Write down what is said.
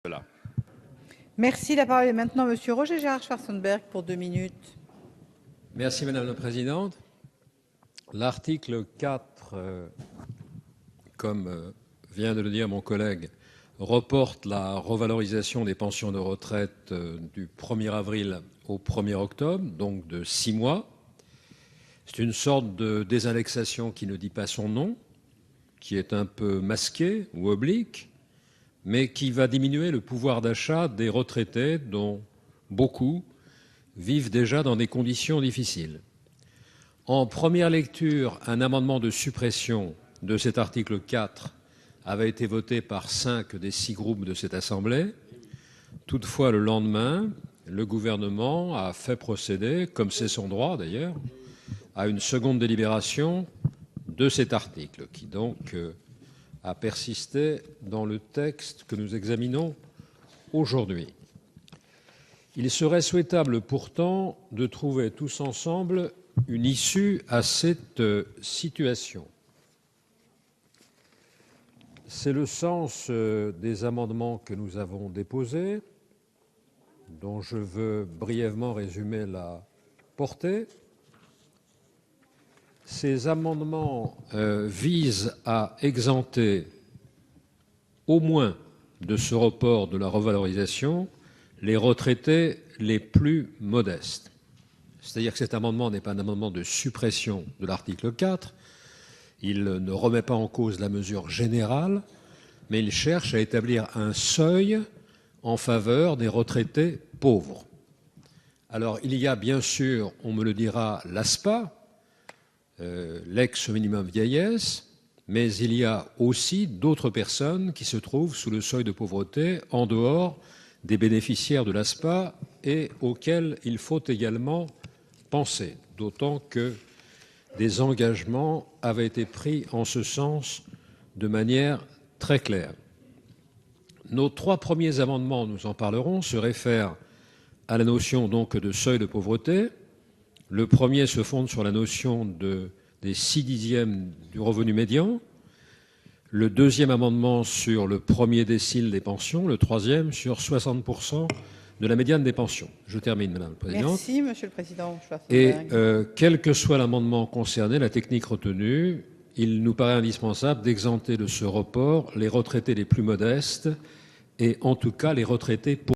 Voilà. Merci. La parole est maintenant Monsieur Roger Gérard Schwarzenberg pour 2 minutes. Merci Madame la Présidente. L'article 4, comme vient de le dire mon collègue, reporte la revalorisation des pensions de retraite du 1er avril au 1er octobre, donc de 6 mois. C'est une sorte de désindexation qui ne dit pas son nom, qui est un peu masquée ou oblique, mais qui va diminuer le pouvoir d'achat des retraités dont beaucoup vivent déjà dans des conditions difficiles. En première lecture, un amendement de suppression de cet article 4 avait été voté par 5 des 6 groupes de cette Assemblée. Toutefois, le lendemain, le gouvernement a fait procéder, comme c'est son droit d'ailleurs, à une seconde délibération de cet article, qui donc a persisté dans le texte que nous examinons aujourd'hui. Il serait souhaitable pourtant de trouver tous ensemble une issue à cette situation. C'est le sens des amendements que nous avons déposés, dont je veux brièvement résumer la portée. Ces amendements visent à exempter au moins de ce report de la revalorisation les retraités les plus modestes. C'est-à-dire que cet amendement n'est pas un amendement de suppression de l'article 4, il ne remet pas en cause la mesure générale, mais il cherche à établir un seuil en faveur des retraités pauvres. Alors il y a bien sûr, on me le dira, l'ASPA, l'ex-minimum vieillesse, mais il y a aussi d'autres personnes qui se trouvent sous le seuil de pauvreté en dehors des bénéficiaires de l'ASPA et auxquels il faut également penser, d'autant que des engagements avaient été pris en ce sens de manière très claire. Nos 3 premiers amendements, nous en parlerons, se réfèrent à la notion donc de seuil de pauvreté. Le premier se fonde sur la notion des 6/10 du revenu médian. Le deuxième amendement sur le premier décile des pensions. Le troisième sur 60% de la médiane des pensions. Je termine, Madame la Présidente. Merci, Monsieur le Président Schwarzenberg. Schwarzenberg. Et quel que soit l'amendement concerné, la technique retenue, il nous paraît indispensable d'exempter de ce report les retraités les plus modestes et en tout cas les retraités pauvres.